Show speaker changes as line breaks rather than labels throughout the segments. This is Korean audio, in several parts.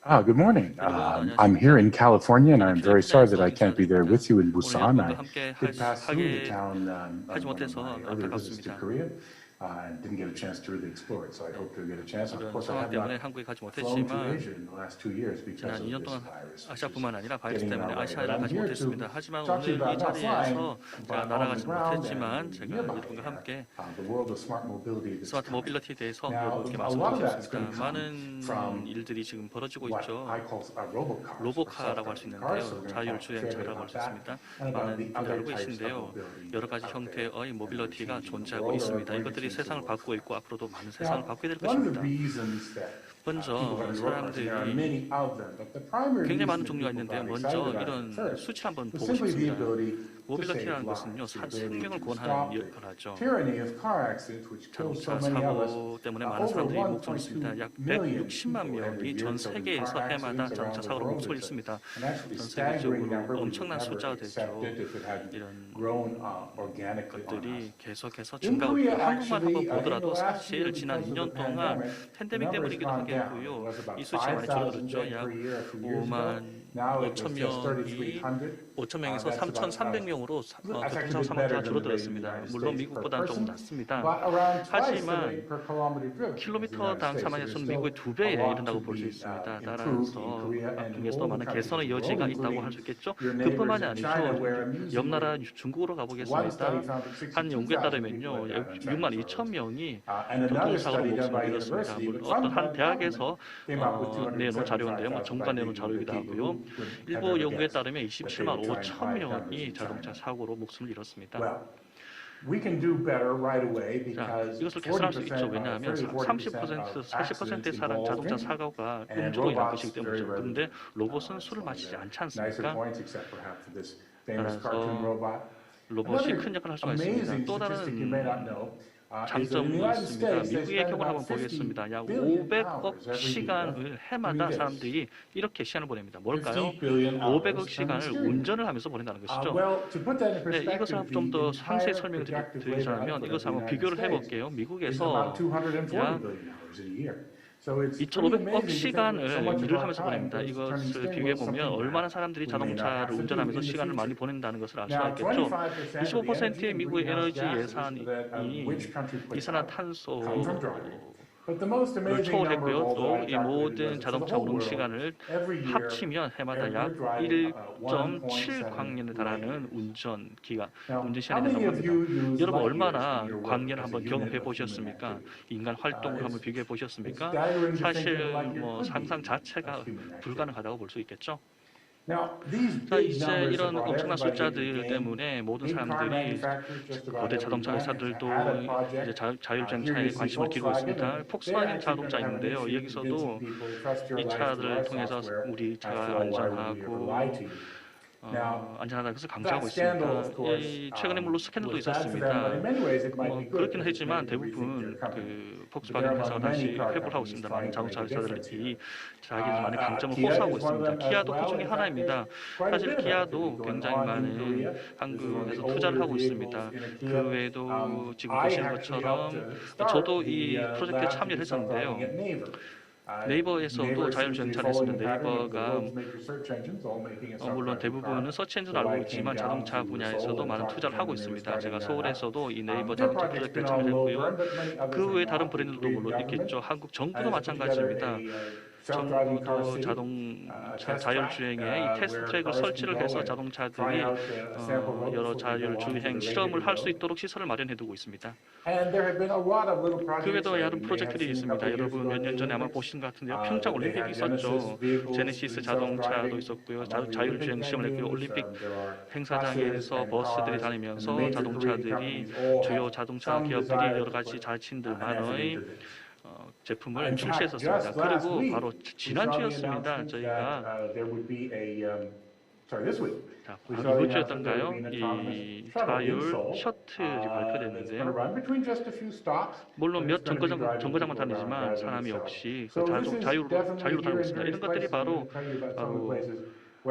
Good morning.
여러분
I'm here
안녕하십니까?
in California, and I'm very sorry that
캘리포니아에서
I can't be there
인사드립니다.
with you in
오늘
Busan.
여러분과
I
함께
did pass through the
하게
town
하지
on one of
못해서
my earlier visits to
안타깝습니다.
Korea, and didn't get a chance to really explore it. So I hope to get a chance. Of
이런
course, I
상황
have
때문에
not
한국에 가지
flown to
못했지만
Asia in the last 2 years because
지난
of
2년
this
동안
virus, which is
아시아뿐만 아니라 바이러스
getting in
때문에
our way. But
아시아를
I'm
가지
here to
못했습니다. 하지만
talk to you
오늘 이
about not flying,
자리에서 제가
but on the
날아가지
ground
못했지만
and
제가
nearby
여러분과
here,
함께
the world of smart mobility that's
스마트
coming.
모빌리티에 대해서
Now,
여러분께
a lot of
말씀드리고
that's going
싶습니다.
to come
많은
from
일들이 지금 벌어지고
what
있죠.
I call robocars, or
로보카라고 할 수
self-driving cars. So
있는데요.
we're going to talk fairly
자율주행차라고 할
about
수
that
있습니다.
and about the
많은 분들
other
알고
types of
계신데요.
mobility
여러 가지
out
형태의
there and
모빌리티가
changing the
존재하고
world or
있습니다.
bringing
이것들이
things to
세상을
the world.
바꾸고 있고 앞으로도 많은 세상을
Now,
바꾸게 될
one of the
것입니다.
reasons that
먼저
people have robocars, and there are many
사람들이
of them, but the primary
굉장히
reason
많은
that
종류가
people
있는데요.
got
먼저
excited about it
이런
first
수치를 한번
was
보고
simply the
싶습니다.
ability to save
모빌리티라는 것은요,
lives, the ability
생명을
to
구원하는
stop the
역할을 하죠.
tyranny of car accidents, which kills so
자동차
many of us.
사고 때문에 많은
Over
사람들이 목숨을
1.2
잃습니다. 약
million
160만
people every
명이
year
전
killed in
세계에서
car
해마다
accidents
자동차
around the
사고로
world.
목숨을
It's
잃습니다.
an actually
전
staggering number.
세계적으로
We would
엄청난
never
숫자가
accept
되죠.
it if it hadn't
이런
grown organically on us.
것들이 계속해서
In
증가하고
Korea,
있고 한국만 한번
actually, in
보더라도
the last
사실
year,
지난
because of
2년
the
동안
pandemic, the
팬데믹
number has
때문이기도
gone down. It
하겠고요.
was about
이 숫자가 많이
5,000
줄어들었죠.
dead
약
per year a few years ago.
5만
Now it was
5천
just
명이
3,300.
5천 명에서
That's about
3,300명으로
That's
교통사고
actually better than the rate
사망자가
in the
줄어들었습니다.
United
물론
States per
미국보다는 조금
person,
낮습니다.
but around twice the
하지만
rate per kilometer driven as the United
킬로미터당
States. So
사망자
there's
수는
still
미국의
a
2배에
lot
이른다고
to
볼 수
be
있습니다.
improved in
따라서
Korea and in
중에서도
all
많은
countries
개선의
of the
여지가
world,
있다고 할 수
including
있겠죠.
your neighbors
그뿐만이
in
아니죠.
China, where
옆 나라
amusingly
중국으로
one
가보겠습니다.
study found that
한 연구에
62,000
따르면요,
people died on
6만
Chinese
2천
roads.
명이
And another
교통사고로
study done
목숨을
by
잃었습니다.
university,
물론
but
어떤
funded by
한
the
대학에서
government, came up with
내놓은 자료인데요. 뭐
275,000
정부가
by
내놓은
the
자료이기도
people
하고요.
who would have
일부
never
연구에
guessed
따르면
that they
27만
were trying
5천
5,000
명이
in
자동차
China.
사고로 목숨을 잃었습니다.
Well, we can do better right away
자,
because
이것을 개선할 수 있죠.
40%,
왜냐하면
30%
40%의
involve
자동차
drinking.
사고가
And
음주로 인한
robots
것이기
very
때문이죠.
rarely
그런데 로봇은
do.
술을 마시지 않지
Nicer
않습니까?
points, except perhaps for this famous
따라서
cartoon robot.
로봇이
Another
큰 역할을 할 수가 있습니다.
amazing
또 다른
statistic you may not know is that in the
장점도
United
있습니다.
States they
미국의
spend
경우를
about
한번
50
보겠습니다. 약
billion
500억
hours every year
시간을 해마다
doing this.
사람들이 이렇게 시간을 보냅니다. 뭘까요?
50 billion hours
500억 시간을
spent steering.
운전을 하면서 보낸다는 것이죠.
Well, to put that in
네, 이것을
perspective,
좀
the
더 상세히
entire
설명을
projected labor
드리자면
output of
이것을
the
한번
United
비교를
States
해볼게요.
is
미국에서
about 240
약
billion hours a year. So it's pretty
2,500억
amazing because
시간을
so much of
일을
our
하면서
time
보냅니다.
goes to turning
이것을
steering
비교해
wheels,
보면
something
얼마나
that
사람들이
we may not
자동차를
have to do
운전하면서
in the
시간을 많이
future.
보낸다는 것을 알 수가
Now,
있겠죠.
25% of the
25%의
energy and
미국의
greenhouse
에너지
gases that
예산이
which country puts out come from
이산화탄소
driving. But the most
를
amazing number of
초월했고요.
all that I
또 이
calculated was
모든
that for the
자동차
whole
운행
world,
시간을
every year,
합치면 해마다 약
we're driving
1.7 광년에
1.7
달하는 운전 기간,
Now,
운전
how
시간이
many
된다고
of you
합니다.
use
여러분
light years
얼마나
in your work
광년을
as a
한번
unit
경험해
of human
보셨습니까?
activity?
인간 활동을 한번
It's
비교해 보셨습니까?
staggering to think
사실
that light year
뭐
could
상상
be
자체가
of human activity.
불가능하다고 볼 수 있겠죠.
Now, these
자,
big
이제
numbers have
이런
brought
엄청난
everybody into the
숫자들
game.
때문에 모든
Big car
사람들이
manufacturers, just about
거대
every
자동차
brand,
회사들도
had a project.
이제
Here
자율주행차에
you see
관심을 기울이고
Volkswagen,
있습니다.
and they're
폭스바겐
actually going to have an
자동차인데요.
issue
여기서도
convincing people to trust your
이
life to
차들을
our
통해서
software.
우리
After
차가
all, why would we ever
안전하고
lie to you? Now,
안전하다는 것을
that
강조하고
scandal, of
있습니다.
course,
이 최근에 물론 스캔들도
was bad for them,
있었습니다.
but in many ways it might
뭐
be good
그렇긴
because it
하지만
made them rethink
대부분
their company.
그
But there
폭스바겐
are
회사가
many
다시
car
회복을 하고
companies
있습니다.
trying
많은
to
자동차
make a difference
회사들이
here.
자기들 많은 강점을
Kia
호소하고
is one of
있습니다.
them as
기아도
well.
그중에
In fact,
하나입니다.
there's quite a
사실
bit of
기아도
activity going
굉장히
on in
많은
Korea. This is one of
한국에서
the
투자를
older
하고
vehicles
있습니다.
in a
그
Kia.
외에도 지금
I
보시는
actually
것처럼
helped start
저도
the
이 프로젝트에
lab to
참여를
do some driving
했었는데요.
at Naver.
네이버에서도 자율주행차를 했었는데 네이버가 물론 대부분은 서치 엔진 알고 있지만 자동차 분야에서도 많은 투자를 하고 있습니다. 제가 서울에서도 이 네이버 자동차 프로젝트에 참여했고요. 그 외 다른 브랜드도 물론 있겠죠. 한국 정부도 마찬가지입니다. 정부도 자동차 자율주행에 이 테스트 트랙을 설치를 해서 자동차들이 여러 자율주행 실험을 할 수 있도록 시설을 마련해두고 있습니다. 그 외에도 여러 프로젝트들이 있습니다. 여러분 몇 년 전에 아마 보신 것 같은데요. 평창 올림픽이 있었죠. 제네시스 자동차도 있었고요. 자율주행 시험을 했고요. 올림픽 행사장에서 버스들이 다니면서 자동차들이 주요 자동차 기업들이 여러 가지 자신들만의 제품을 출시했었습니다. 그리고 바로 지난주였습니다. 저희가 이번 주였던가요? 이 자율 셔틀이 발표됐는데요. 물론 몇 정거장만 다니지만 사람이 없이 자유로 다니고 있습니다. 이런 것들이 바로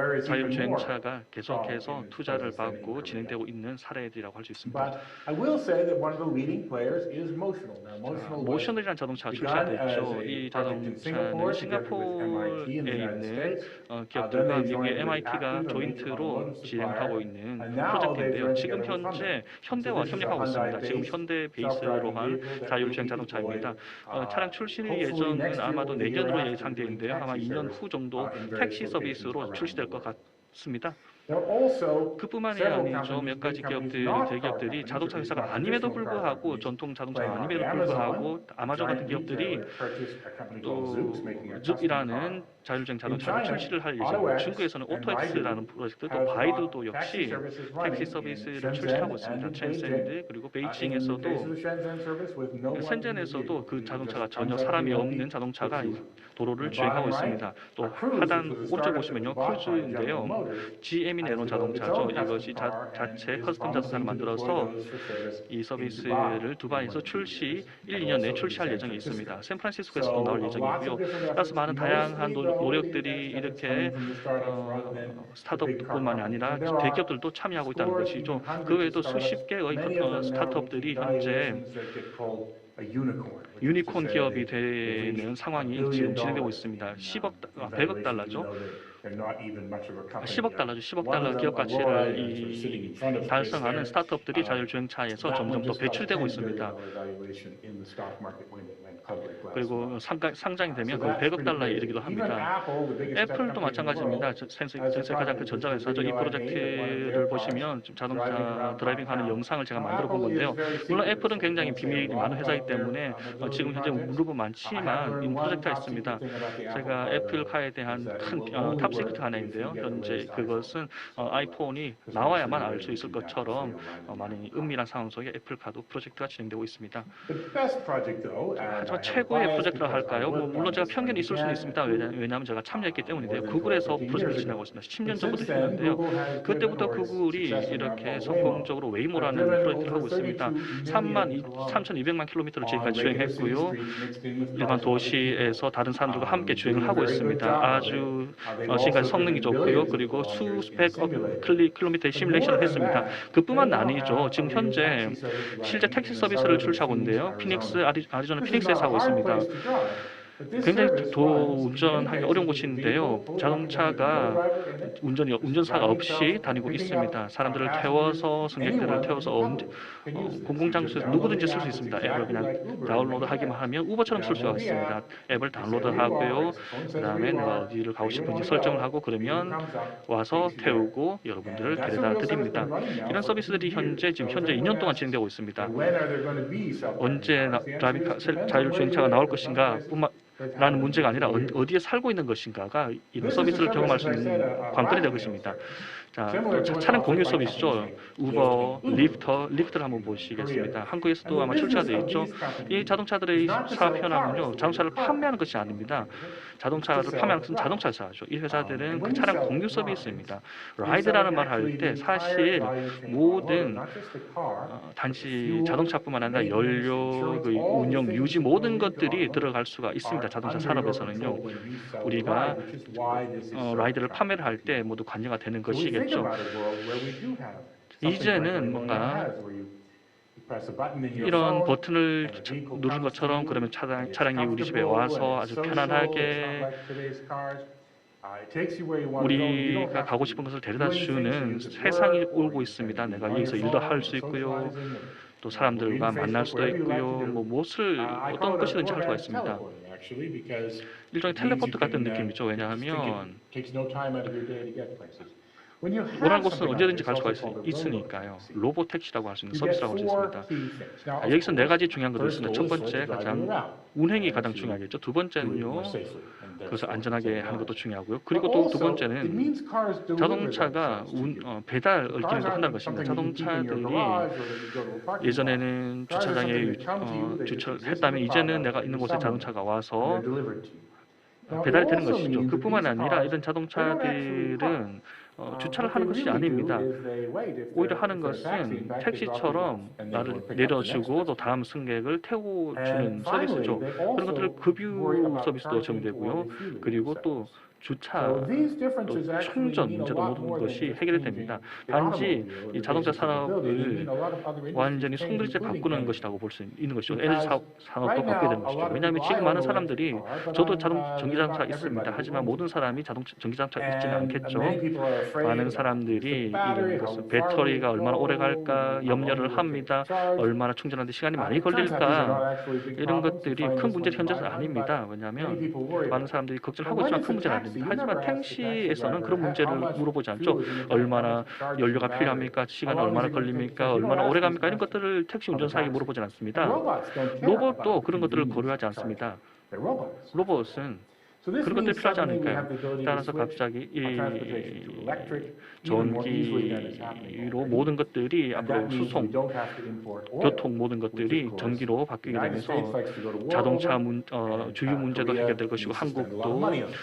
자율주행차가 계속해서 투자를 받고 진행되고 있는 사례들이라고 할 수 있습니다.
But I will say that one of the leading players is Motional. Now, Motional was
모셔널이라는 자동차가
begun
출시가
as
됐죠.
a
이
project in
자동차는
Singapore together with
싱가포르에
MIT in the United
있는
States.
기업들과
Then they
미국의
joined with
MIT가
Aptiv, a major
조인트로
automotive
진행하고
supplier.
있는
And now they've
프로젝트인데요.
joined
지금
together with
현재
Hyundai.
현대와
So this is a
협력하고 있습니다. 지금
Hyundai-based
현대 베이스로
self-driving
한
vehicle that
자율주행
will be
자동차입니다.
deployed,
차량 출시
hopefully
예정은
next year
아마도
or the year
내년으로
after
예상되는데요.
doing
아마
taxi
2년
service,
후 정도
in various
택시
locations
서비스로
around
출시될
the
것
world.
같습니다.
There are also
그뿐만이
several
아니죠.
companies,
몇 가지
big companies,
기업들이,
not car
대기업들이
companies,
자동차
or
회사가
not
아님에도
traditional car
불구하고
companies,
전통 자동차
playing
아님에도
like
불구하고
Amazon,
아마존 같은
giant
기업들이
retailer, purchased a company
또
called Zoox, making a custom car.
즈이라는 자율주행
In
자동차를
China,
출시를 할 예정이고
AutoX
중국에서는
and
오토엑스라는
Baidu
프로젝트 또
have
바이두도
got taxi
역시
services
택시
running in
서비스를
Shenzhen
출시하고
and
있습니다.
in
챈센드
Beijing.
그리고
In the case
베이징에서도
of the Shenzhen service with no one in the
센젠에서도
vehicle.
그
It
자동차가
just
전혀
comes up
사람이
to
없는
the
자동차가
empty.
도로를
And
주행하고
bottom right,
있습니다. 또
a Cruise,
하단
which was a
오른쪽
startup that
보시면요,
was bought by General
크루즈인데요.
Motors,
GM이
has
내놓은
developed its
자동차죠.
own
이것이
custom car
자체
and is
커스텀 자동차를
promising to
만들어서
deploy those for service
이
in
서비스를
Dubai
두바이에서
in 1 to 2
출시
years,
1,
and
2년 내에
also in
출시할
San
예정이
Francisco.
있습니다. 샌프란시스코에서도 나올
So lots
예정이고요.
of different
따라서
efforts,
많은 다양한
mostly though
노력들이
the
이렇게
efforts coming from the startups rather than the big car
스타트업뿐만이
companies.
아니라
And there are
대기업들도 참여하고 있다는
scores,
것이죠.
even
그
hundreds
외에도
of startups,
수십 개의
many of them now
스타트업들이
reaching
현재
valuations that get called a unicorn, which is to
유니콘
say
기업이
they've
되는
reached
상황이
$1
지금
billion
진행되고
in,
있습니다. 100억
valuation,
달러죠.
even though they're not even much of a company
10억
yet.
달러죠. 10억
One
달러
of them,
기업
Aurora,
가치를
is sort of sitting in front of us
달성하는
there.
스타트업들이 자율주행차에서
That
점점
one
더
just got a
배출되고
$10
있습니다.
billion valuation in the stock market when it went public last
그리고
month.
상장이 되면
So
그
that's
100억
pretty
달러에
crazy.
이르기도
Even
합니다.
Apple, the biggest tech
애플도
company in the
마찬가지입니다.
world,
세계 가장 큰 전자회사죠. 이 프로젝트를 보시면 좀 자동차 드라이빙하는 영상을 제가 만들어 본 건데요. 물론 애플은 굉장히 비밀이 많은 회사이기 때문에 지금 현재 무릎은 많지만 이 프로젝트가 있습니다. 제가 애플카에 대한 큰 탑 시크릿 하나인데요. 현재 그것은 아이폰이 나와야만 알 수 있을 것처럼 많이 은밀한 상황 속에 애플카도 프로젝트가 진행되고 있습니다. 하지만 최고의 프로젝트라 할까요? 물론 제가 편견이 있을 수는 있습니다. 왜냐하면 제가 참여했기 때문인데요. 구글에서 프로젝트를 진행하고 있습니다. 10년 전부터 했는데요. 그때부터 구글이 이렇게 성공적으로 웨이모라는 프로젝트를 하고 있습니다. 3,200만 킬로미터를 지금까지 주행했고요. 일반 도시에서 다른 사람들과 함께 주행을 하고 있습니다. 아주 지금까지 성능이 좋고요. 그리고 수백 킬로미터의 시뮬레이션을 했습니다. 그뿐만 아니죠. 지금 현재 실제 택시 서비스를 출시하고 있는데요. 아리조나 피닉스에서 하고 있습니다. 굉장히 운전하기 어려운 곳인데요. 자동차가 운전사가 없이 다니고 있습니다. 사람들을 태워서 승객들을 태워서 공공장소에서 누구든지 쓸 수 있습니다. 앱을 그냥 다운로드하기만 하면 우버처럼 쓸 수가 있습니다. 앱을 다운로드하고요. 그 다음에 내가 어디를 가고 싶은지 설정을 하고 그러면 와서 태우고 여러분들을 데려다 드립니다. 이런 서비스들이 현재 2년 동안 진행되고 있습니다. 언제 자율주행차가 나올 것인가 라는 문제가 아니라 어디에 살고 있는 것인가가 이런 서비스를 경험할 수 있는 관건이 될 것입니다. 자, 차량 공유 서비스죠. 우버, 리프트를 한번 보시겠습니다. 한국에서도 아마 출시가 되어 있죠. 이 자동차들의 사업 현황은요, 자동차를 판매하는 것이 아닙니다. 자동차를 판매하는 것은 자동차 회사죠. 이 회사들은 그 차량 공유 서비스입니다. 라이드라는 말 할 때 사실 모든 단지 자동차뿐만 아니라 연료, 운영, 유지 모든 것들이 들어갈 수가 있습니다. 자동차 산업에서는요. 우리가 라이드를 판매를 할 때 모두 관여가 되는 것이겠죠. 이제는 뭔가 이런 버튼을 누른 것처럼 그러면 차량이 우리 집에 와서 아주 편안하게 우리가 가고 싶은 것을 데려다 주는 세상이 오고 있습니다. 내가 여기서 일도 할 수 있고요. 또 사람들과 만날 수도 있고요. 어떤 것이든지 할 수가 있습니다. 일종의 텔레포트 같은 느낌이죠. 왜냐하면 원하는 곳은 언제든지 갈 수가 있으니까요. 로봇 택시라고 할 수 있는 서비스라고 할 수 있습니다. 여기서 4가지 중요한 것이 있습니다. 첫 번째, 운행이 가장 중요하겠죠. 두 번째는요, 그것을 안전하게 하는 것도 중요하고요. 그리고 또 두 번째는 자동차가 배달 기능도 한다는 것입니다. 자동차들이 예전에는 주차장에 주차했다면 이제는 내가 있는 곳에 자동차가 와서 배달이 되는 것이죠. 그뿐만 아니라 이런 자동차들은 주차를 하는 것이 아닙니다. 오히려 하는 것은 택시처럼 나를 내려주고 또 다음 승객을 태워주는 서비스죠. 그런 것들을 급유 서비스도 적용되고요. 그리고 또 주차,
So these
또
differences actually
충전
mean a
문제도
lot
모든
more than
것이
just
해결이
changing
됩니다.
the
단지
automobile
이
or
자동차
basic capability. They mean
산업을
a lot of other
완전히
industries changing,
송두리째
including
바꾸는
energy.
것이라고 볼 수 있는 것이죠. 에너지
Because
산업도
right
바뀌게 되는
now, a
것이죠.
lot of
왜냐하면
people
지금
I
많은
own electric
사람들이
car, but
저도
there's
전기자동차
not
있습니다.
everybody who
하지만
owns
모든
it.
사람이 전기자동차 있지는
And
않겠죠.
many people are afraid
많은
about the
사람들이
battery,
이런
how
것을
far will
배터리가
it
얼마나 오래
go,
갈까
how long
염려를
will it take to
합니다.
charge.
얼마나 충전하는데 시간이 많이
It turns out these are not
걸릴까?
actually big
이런
problems. You
것들이
find
큰
this
문제
when you buy
현재는
one,
아닙니다.
but many
왜냐하면
people worry
많은
about it.
사람들이 걱정을
But
하고
when
있지만
it's
큰
a
문제는
taxi,
아닙니다.
you
하지만
never ask the taxi
택시에서는
driver,
그런
how
문제를
much
물어보지 않죠.
fuel is in your tank, how
얼마나
much is charging your
연료가
battery,
필요합니까?
how
시간
long is
얼마나
it going to take to
걸립니까?
charge. You don't
얼마나
ask
오래
these
갑니까? 이런
questions
것들을 택시
of a
운전사에게
taxi.
물어보진
And
않습니다.
robots don't care
로봇도
about
그런
the
것들을
convenience
고려하지
of charging.
않습니다.
They're robots.
로봇은
So this
그런 것들이
means
필요하지
suddenly we have
않을까요?
the ability to
따라서
switch
갑자기
our transportation to
이
electric even more easily than is happening
전기로
already.
모든 것들이
And
앞으로
that means we
수송,
don't have to import oil,
교통 모든
which
것들이
of course
전기로
the
바뀌게
United States
되면서
likes to go to war
자동차
over, and
주유 문제도
Korea
해결될 것이고
needs to spend a lot of
한국도
money on it.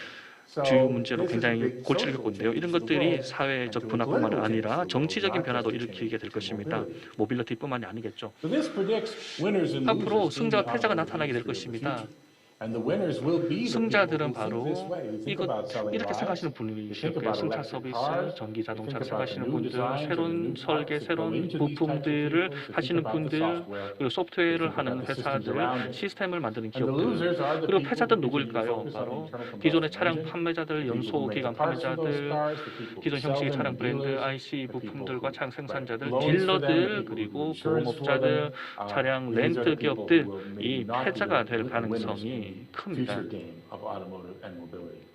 So
주유 문제로
this is a
굉장히
big
골치를
social
겪고 있는데요. 이런
change to the
것들이
world, and
사회적
to a
분화뿐만
political change
아니라
to the world,
정치적인
not
변화도
just a
일으키게
change
될
to
것입니다.
mobility.
모빌리티뿐만이 아니겠죠.
So this predicts winners and
앞으로
losers in the
승자와 패자가
automotive
나타나게 될
industry of the
것입니다.
future. And the winners will be the people
승자들은
who think
바로
this way, who think about selling
이렇게
lives,
생각하시는
who think
분이실 거예요.
about
승차
electric
서비스,
cars,
전기
who
자동차
think about the
생각하시는
new
분들,
designs and the
새로운
new
설계,
parts that go
새로운
into these types of
부품들을
vehicles, who think
하시는
about the
분들,
software,
그리고
who
소프트웨어를
think about
하는
the systems around
회사들,
it.
시스템을 만드는
And the
기업들,
losers are the
그리고
people
패자들
who usually
누구일까요?
focus on the
바로
internal
기존의
combustion
차량
engine,
판매자들,
the people who make
연소기관
the parts of those
판매자들,
cars, the people who
기존
sell
형식의
them,
차량
the
브랜드,
dealers,
IC
the people
부품들과
who
차량 생산자들,
write loans for them, the
딜러들,
people who do
그리고
insurance for
보험업자들,
them.
차량
These are
렌트
the people
기업들,
who will
이
maybe not be
패자가 될
the winners
가능성이
in the
큽니다.
future game of automotive and mobility.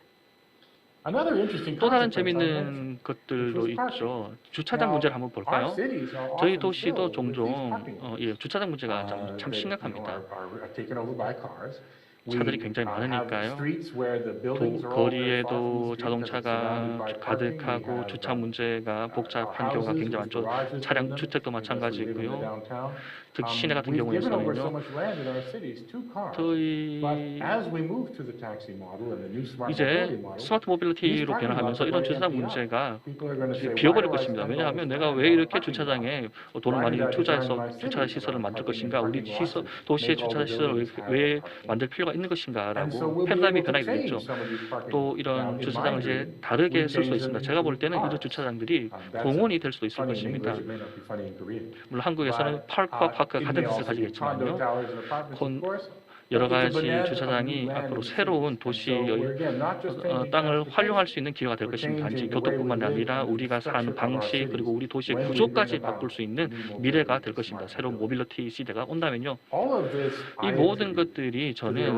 Another interesting
또 다른
consequence I mentioned,
재밌는 것들도
which was
있죠. 주차장 문제를 한번
our
볼까요?
cities are
저희
often
도시도
filled with
종종
these parking lots.
주차장 문제가 참
that,
심각합니다.
are taken over by cars.
차들이 굉장히
have
많으니까요.
streets where the buildings are all very far from the
거리에도
street because it's
자동차가
surrounded by parking. We
가득하고
have,
주차 문제가 복잡한 경우가
houses
굉장히
with
많죠.
garages
차량
in them,
주택도
because we live in the
마찬가지고요.
downtown.
특히 시내 같은
We've given over so
경우에서는요.
much land in our cities to cars.
저희
But as we move to the taxi model and the new smart
이제
mobility model,
스마트 모빌리티로 변화하면서 이런 주차장 문제가
people are going to say,
비어버릴
why do I
것입니다.
spend all
왜냐하면
this
내가
land
왜
on a
이렇게
parking lot?
주차장에 돈을 많이 투자해서 주차 시설을 만들 것인가? 우리 도시의 주차 시설을 왜 만들 필요가 있는 것인가라고 패러다임이 변하게 되겠죠. 또 이런 주차장을 이제 다르게 쓸 수 있습니다. 제가 볼 때는 이런 주차장들이 공원이 될 수도 있을 것입니다. 물론 한국에서는 파크와 파크가 같은 뜻을 가지겠지만요. 여러 가지 주차장이 앞으로 새로운 도시의 땅을 활용할 수 있는 기회가 될 것입니다. 단지 교통뿐만 아니라 우리가 사는 방식 그리고 우리 도시의 구조까지 바꿀 수 있는 미래가 될 것입니다. 새로운 모빌리티 시대가 온다면요. 이 모든 것들이 저는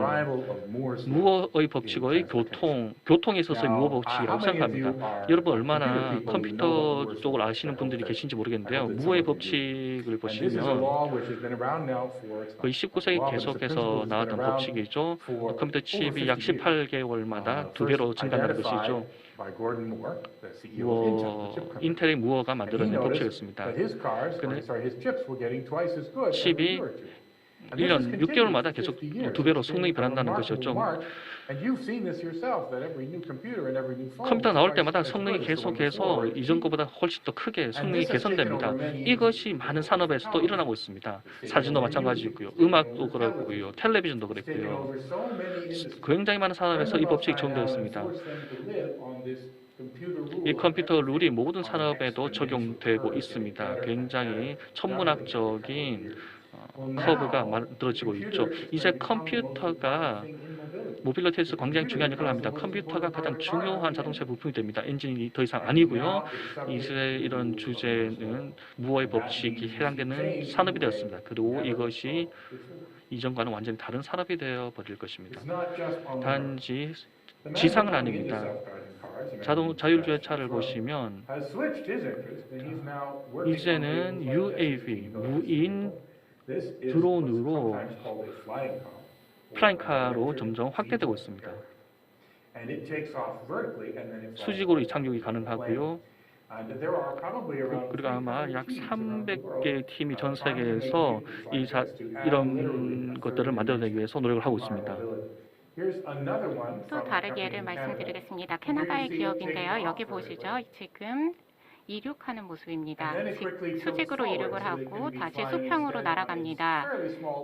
무어의 법칙의 교통에 있어서의 무어 법칙이라고 생각합니다. 여러분 얼마나 컴퓨터 쪽을 아시는 분들이 계신지 모르겠는데요. 무어의 법칙을 보시면 거의 19세기 계속해서 나왔던 법칙이죠. 컴퓨터 칩이 약 18개월마다 2배로 증가하는 것이죠. 인텔의 무어가 만들어낸 법칙이었습니다. 칩이 1년 6개월마다 계속 2배로 성능이 변한다는 것이었죠. 컴퓨터 나올 때마다 성능이 계속해서 이전 것보다 훨씬 더 크게 성능이 개선됩니다. 이것이 많은 산업에서도 일어나고 있습니다. 사진도 마찬가지고요. 음악도 그렇고요. 텔레비전도 그랬고요. 굉장히 많은 산업에서 이 법칙이 적용되어 있습니다. 이 컴퓨터 룰이 모든 산업에도 적용되고 있습니다. 굉장히 천문학적인 커브가 만들어지고 있죠. 이제 컴퓨터가 모빌리티에서 굉장히 중요한 역할을 합니다. 컴퓨터가 가장 중요한 자동차 부품이 됩니다. 엔진이 더 이상 아니고요. 이제 이런 주제는 무어의 법칙이 해당되는 산업이 되었습니다. 그리고 이것이 이전과는 완전히 다른 산업이 되어 버릴 것입니다. 단지 지상은 아닙니다. 자율주행차를 보시면 이제는 UAV, 무인 드론으로 플라잉카로 점점 확대되고 있습니다. 수직으로 착륙이 가능하고요. 그리고 아마 약 300개의 팀이 전 세계에서 이런 것들을 만들어내기 위해서 노력을 하고 있습니다.
또 다른 예를 말씀드리겠습니다. 캐나다의 기업인데요. 여기 보시죠. 지금 이륙하는 모습입니다. 수직으로 이륙을 하고 다시 수평으로 날아갑니다.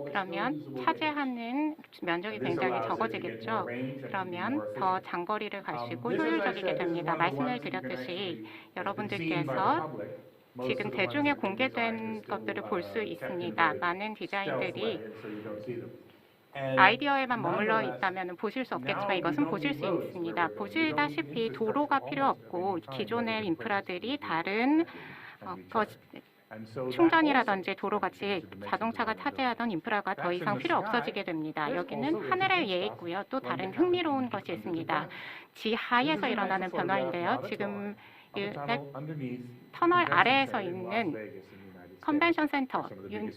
그러면 차지하는 면적이 굉장히 적어지겠죠. 그러면 더 장거리를 갈 수 있고 효율적이게 됩니다. 말씀을 드렸듯이 여러분들께서 지금 대중에 공개된 것들을 볼 수 있습니다. 많은 디자인들이 아이디어에만 머물러 있다면 보실 수 없겠지만 이것은 보실 수 있습니다. 보시다시피 도로가 필요 없고 기존의 인프라들이 다른 충전이라든지 도로같이 자동차가 차지하던 인프라가 더 이상 필요 없어지게 됩니다. 여기는 하늘의 예에 있고요. 또 다른 흥미로운 것이 있습니다. 지하에서 일어나는 변화인데요. 지금 터널 아래에서 있는 컨벤션 센터,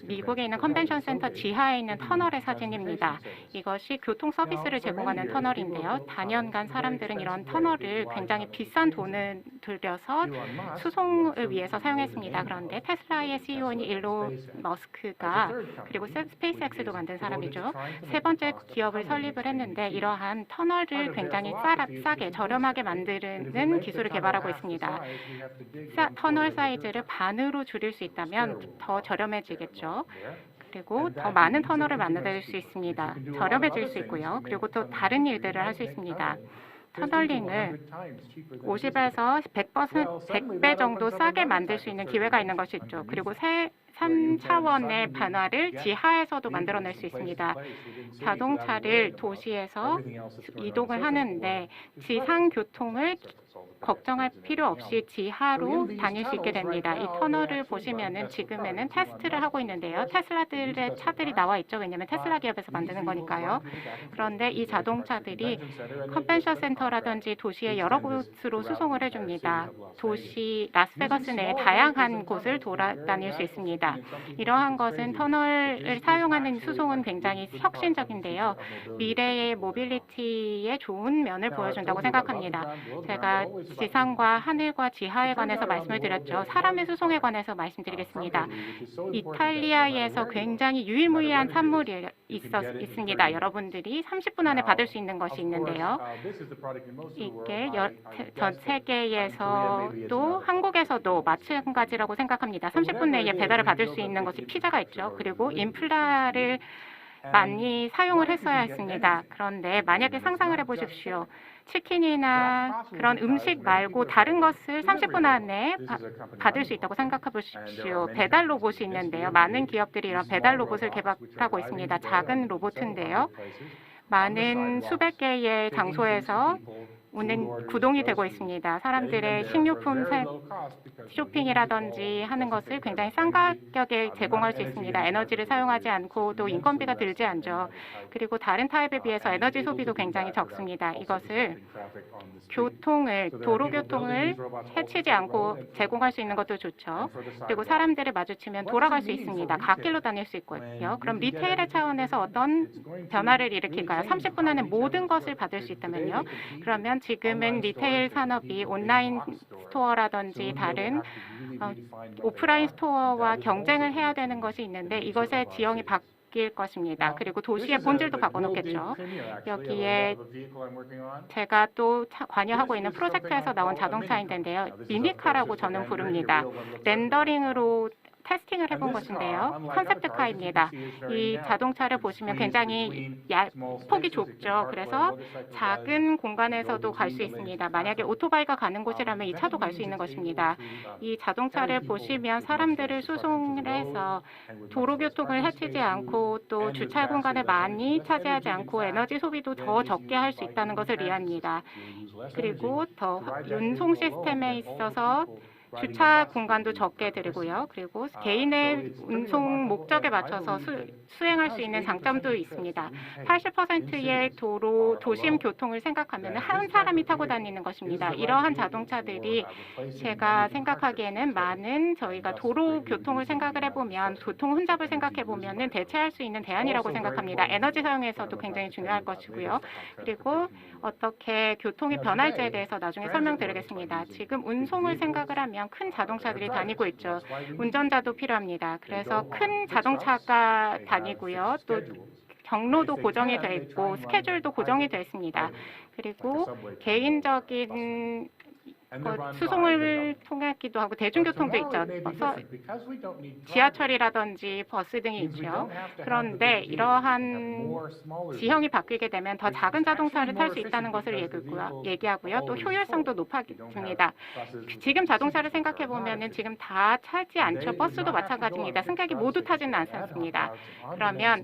미국에 있는 컨벤션 센터 지하에 있는 터널의 사진입니다. 이것이 교통 서비스를 제공하는 터널인데요. 단연간 사람들은 이런 터널을 굉장히 비싼 돈을 들여서 수송을 위해서 사용했습니다. 그런데 테슬라의 CEO인 일론 머스크가 그리고 스페이스X도 만든 사람이죠. 세 번째 기업을 설립을 했는데 이러한 터널을 굉장히 싸게 저렴하게 만드는 기술을 개발하고 있습니다. 터널 사이즈를 반으로 줄일 수 있다면 더 저렴해지겠죠. 그리고 더 많은 터널을 만들 수 있습니다. 저렴해질 수 있고요. 그리고 또 다른 일들을 할 수 있습니다. 터널링을 50에서 100배 정도 싸게 만들 수 있는 기회가 있는 것이 있죠. 그리고 3차원의 변화를 지하에서도 만들어낼 수 있습니다. 자동차를 도시에서 이동을 하는데 지상 교통을 걱정할 필요 없이 지하로 다닐 수 있게 됩니다. 이 터널을 보시면은 지금에는 테스트를 하고 있는데요. 테슬라들의 차들이 나와 있죠. 왜냐하면 테슬라 기업에서 만드는 거니까요. 그런데 이 자동차들이 컨벤션 센터라든지 도시의 여러 곳으로 수송을 해줍니다. 도시 라스베가스 내에 다양한 곳을 돌아다닐 수 있습니다. 이러한 것은 터널을 사용하는 수송은 굉장히 혁신적인데요. 미래의 모빌리티의 좋은 면을 보여준다고 생각합니다. 제가 지상과 하늘과 지하에 관해서 말씀을 드렸죠. 사람의 수송에 관해서 말씀드리겠습니다. 이탈리아에서 굉장히 유일무이한 산물이 있습니다. 여러분들이 30분 안에 받을 수 있는 것이 있는데요. 이게 전 세계에서도 한국에서도 마찬가지라고 생각합니다. 30분 내에 배달을 받을 수 있는 것이 피자가 있죠. 그리고 인플라를 많이 사용을 했어야 했습니다. 그런데 만약에 상상을 해보십시오. 치킨이나 그런 음식 말고 다른 것을 30분 안에 받을 수 있다고 생각해 보십시오. 배달 로봇이 있는데요. 많은 기업들이 이런 배달 로봇을 개발하고 있습니다. 작은 로봇인데요. 많은 수백 개의 장소에서 구동이 되고 있습니다. 사람들의 식료품 쇼핑이라든지 하는 것을 굉장히 싼 가격에 제공할 수 있습니다. 에너지를 사용하지 않고 또 인건비가 들지 않죠. 그리고 다른 타입에 비해서 에너지 소비도 굉장히 적습니다. 이것을 도로 교통을 해치지 않고 제공할 수 있는 것도 좋죠. 그리고 사람들을 마주치면 돌아갈 수 있습니다. 갓길로 다닐 수 있고요. 그럼 리테일의 차원에서 어떤 변화를 일으킬까요? 30분 안에 모든 것을 받을 수 있다면요. 그러면 지금은 리테일 산업이 온라인 스토어라든지 다른 오프라인 스토어와 경쟁을 해야 되는 것이 있는데 이것의 지형이 바뀔 것입니다. 그리고 도시의 본질도 바꿔놓겠죠. 여기에 제가 또 관여하고 있는 프로젝트에서 나온 자동차인데요. 미니카라고 저는 부릅니다. 렌더링으로 테스팅을 해본 것인데요. 컨셉트카입니다. 이 자동차를 보시면 굉장히 폭이 좁죠. 그래서 작은 공간에서도 갈 수 있습니다. 만약에 오토바이가 가는 곳이라면 이 차도 갈 수 있는 것입니다. 이 자동차를 보시면 사람들을 수송을 해서 도로교통을 해치지 않고 또 주차 공간을 많이 차지하지 않고 에너지 소비도 더 적게 할 수 있다는 것을 이해합니다. 그리고 더 운송 시스템에 있어서 주차 공간도 적게 들이고요. 그리고 개인의 운송 목적에 맞춰서 수행할 수 있는 장점도 있습니다. 80%의 도심 교통을 생각하면 한 사람이 타고 다니는 것입니다. 이러한 자동차들이 제가 생각하기에는 많은 저희가 도로 교통을 생각을 해보면 교통 혼잡을 생각해 보면은 대체할 수 있는 대안이라고 생각합니다. 에너지 사용에서도 굉장히 중요할 것이고요. 그리고 어떻게 교통이 변할지에 대해서 나중에 설명드리겠습니다. 지금 운송을 생각을 하면 큰 자동차들이 다니고 있죠. 운전자도 필요합니다. 그래서 큰 자동차가 다니고요. 또 경로도 고정이 되어 있고 스케줄도 고정이 되어 있습니다. 그리고 개인적인 수송을 통하기도 하고 대중교통도 있죠. 지하철이라든지 버스 등이 있죠. 그런데 이러한 지형이 바뀌게 되면 더 작은 자동차를 탈 수 있다는 것을 얘기하고요. 또 효율성도 높아집니다. 지금 자동차를 생각해 보면은 지금 다 타지 않죠. 버스도 마찬가지입니다. 승객이 모두 타지는 않습니다. 그러면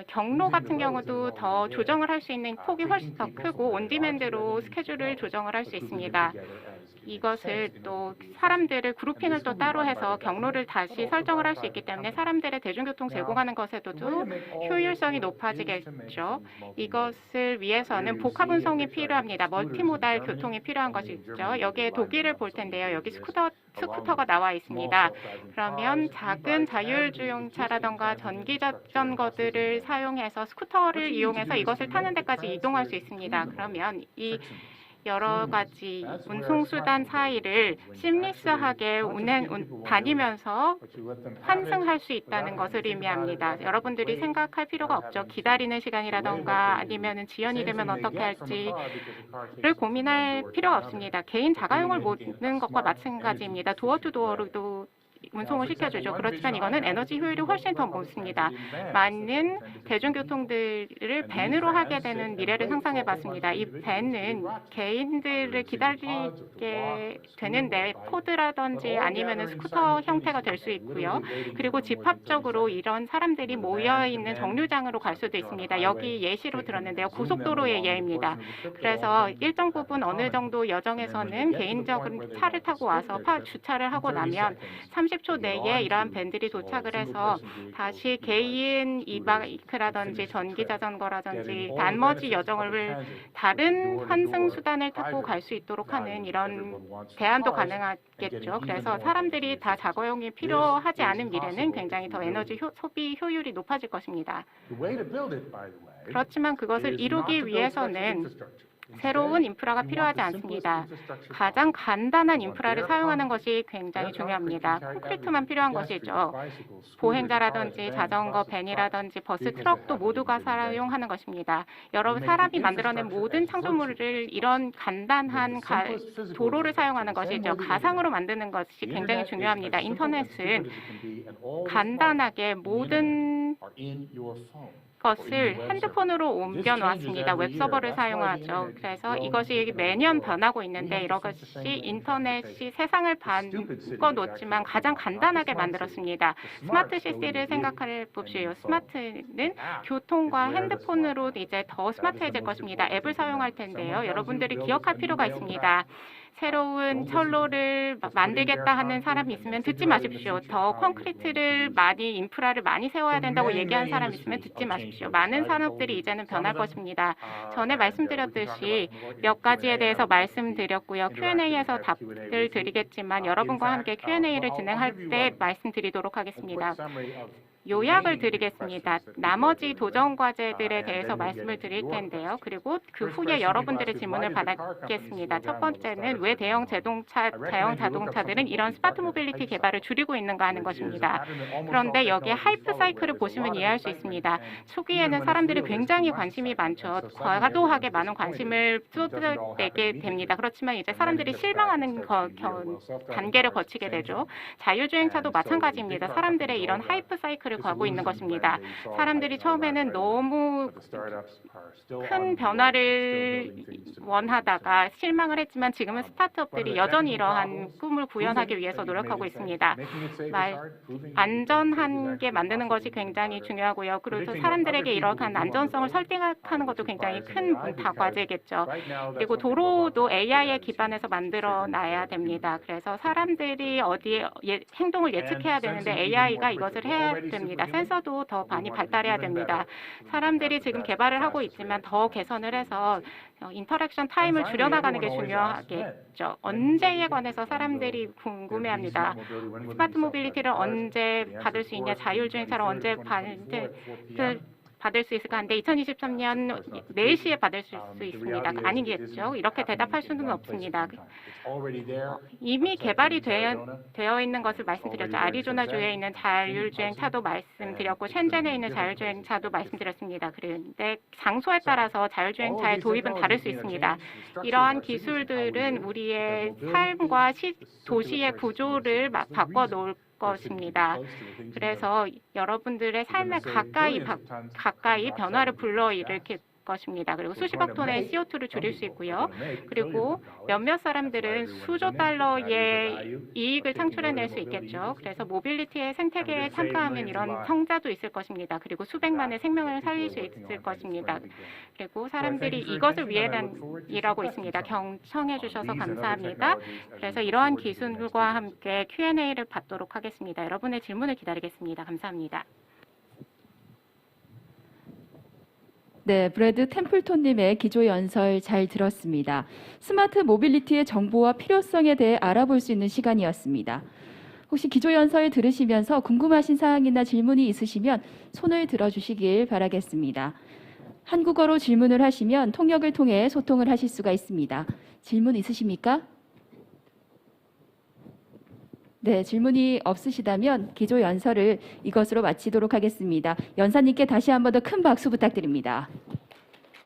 경로 같은 경우도 더 조정을 할 수 있는 폭이 훨씬 더 크고 온디맨드로 스케줄을 조정을 할 수 있습니다. 이것을 또 사람들을 그룹핑을 또 따로 해서 경로를 다시 설정을 할 수 있기 때문에 사람들의 대중교통 제공하는 것에도 효율성이 높아지겠죠. 이것을 위해서는 복합 운송이 필요합니다. 멀티모달 교통이 필요한 것이죠. 여기에 독일을 볼 텐데요. 여기 스쿠터가 나와 있습니다. 그러면 작은 자율주행차라던가 전기 자전거들을 사용해서 스쿠터를 이용해서 이것을 타는 데까지 이동할 수 있습니다. 그러면 이 여러 가지 운송수단 사이를 심리스하게 다니면서 환승할 수 있다는 것을 의미합니다. 여러분들이 생각할 필요가 없죠. 기다리는 시간이라던가 아니면 지연이 되면 어떻게 할지를 고민할 필요가 없습니다. 개인 자가용을 모는 것과 마찬가지입니다. 도어투도어로도 운송을 시켜주죠. 그렇지만 이거는 에너지 효율이 훨씬 더 높습니다. 많은 대중교통들을 밴으로 하게 되는 미래를 상상해 봤습니다. 이 밴은 개인들을 기다리게 되는데 포드라든지 아니면 스쿠터 형태가 될 수 있고요. 그리고 집합적으로 이런 사람들이 모여있는 정류장으로 갈 수도 있습니다. 여기 예시로 들었는데요. 고속도로의 예입니다. 그래서 일정 부분 어느 정도 여정에서는 개인적인 차를 타고 와서 주차를 하고 나면 30초 내에 이러한 밴들이 도착을 해서 다시 개인 이바이크라든지 전기자전거라든지 나머지 여정을 다른 환승 수단을 타고 갈 수 있도록 하는 이런 대안도 가능하겠죠. 그래서 사람들이 다 자가용이 필요하지 않은 미래는 굉장히 더 에너지 소비 효율이 높아질 것입니다. 그렇지만 그것을 이루기 위해서는 새로운 인프라가 필요하지 않습니다. 가장 간단한 인프라를 사용하는 것이 굉장히 중요합니다. 콘크리트만 필요한 것이죠. 보행자라든지 자전거, 밴이라든지 버스, 트럭도 모두가 사용하는 것입니다. 여러분, 사람이 만들어낸 모든 창조물을 이런 간단한 도로를 사용하는 것이죠. 가상으로 만드는 것이 굉장히 중요합니다. 인터넷은 간단하게 모든 것을 핸드폰으로 옮겨 놓았습니다. 웹서버를 사용하죠. 그래서 이것이 매년 변하고 있는데 이것이 인터넷이 세상을 바꿔 놓지만 가장 간단하게 만들었습니다. 스마트 시티를 생각해 봅시오. 스마트는 교통과 핸드폰으로 이제 더 스마트해질 것입니다. 앱을 사용할 텐데요. 여러분들이 기억할 필요가 있습니다. 새로운 철로를 만들겠다 하는 사람이 있으면 듣지 마십시오. 더 콘크리트를 인프라를 많이 세워야 된다고 얘기한 사람이 있으면 듣지 마십시오. 많은 산업들이 이제는 변할 것입니다. 전에 말씀드렸듯이 몇 가지에 대해서 말씀드렸고요. Q&A에서 답을 드리겠지만 여러분과 함께 Q&A를 진행할 때 말씀드리도록 하겠습니다. 요약을 드리겠습니다. 나머지 도전 과제들에 대해서 말씀을 드릴 텐데요. 그리고 그 후에 여러분들의 질문을 받겠습니다. 첫 번째는 왜 대형 자동차들은 이런 스마트 모빌리티 개발을 줄이고 있는가 하는 것입니다. 그런데 여기에 하이프 사이클을 보시면 이해할 수 있습니다. 초기에는 사람들이 굉장히 관심이 많죠. 과도하게 많은 관심을 쏟아내게 됩니다. 그렇지만 이제 사람들이 실망하는 단계를 거치게 되죠. 자율주행차도 마찬가지입니다. 사람들의 이런 하이프 사이클을 가고 있는 것입니다. 사람들이 처음에는 너무 큰 변화를 원하다가 실망을 했지만 지금은 스타트업들이 여전히 이러한 꿈을 구현하기 위해서 노력하고 있습니다. 안전하게 만드는 것이 굉장히 중요하고요. 그리고 사람들에게 이러한 안전성을 설득하는 것도 굉장히 큰 과제겠죠. 그리고 도로도 AI에 기반해서 만들어 놔야 됩니다. 그래서 사람들이 어디에 행동을 예측해야 되는데 AI가 이것을 해야 됩니다. 센서도 더 많이 발달해야 됩니다. 사람들이 지금 개발을 하고 있지만 더 개선을 해서 인터랙션 타임을 줄여나가는 게 중요하겠죠. 언제에 관해서 사람들이 궁금해합니다. 스마트 모빌리티를 언제 받을 수 있냐, 자율주행차를 언제 받을 받을 수 있을까 하는데 2023년 4시에 받을 수 있습니다. 아니겠죠. 이렇게 대답할 수는 없습니다. 이미 개발이 되어 있는 것을 말씀드렸죠. 애리조나주에 있는 자율주행 차도 말씀드렸고 셴젠에 있는 자율주행 차도 말씀드렸습니다. 그런데 장소에 따라서 자율주행 차의 도입은 다를 수 있습니다. 이러한 기술들은 우리의 삶과 도시의 구조를 바꿔놓을 것입니다. 그래서 여러분들의 삶에 가까이 변화를 불러일으킬 것입니다. 그리고 수십억 톤의 CO2를 줄일 수 있고요. 그리고 몇몇 사람들은 수조 달러의 이익을 창출해낼 수 있겠죠. 그래서 모빌리티의 생태계에 참가하면 이런 성자도 있을 것입니다. 그리고 수백만의 생명을 살릴 수 있을 것입니다. 그리고 사람들이 이것을 위해 일하고 있습니다. 경청해 주셔서 감사합니다. 그래서 이러한 기술과 함께 Q&A를 받도록 하겠습니다. 여러분의 질문을 기다리겠습니다. 감사합니다.
네, 브래드 템플톤님의 기조 연설 잘 들었습니다. 스마트 모빌리티의 정보와 필요성에 대해 알아볼 수 있는 시간이었습니다. 혹시 기조 연설 들으시면서 궁금하신 사항이나 질문이 있으시면 손을 들어주시길 바라겠습니다. 한국어로 질문을 하시면 통역을 통해 소통을 하실 수가 있습니다. 질문 있으십니까? 네, 질문이 없으시다면 기조 연설을 이것으로 마치도록 하겠습니다. 연사님께 다시 한 번 더 큰 박수 부탁드립니다.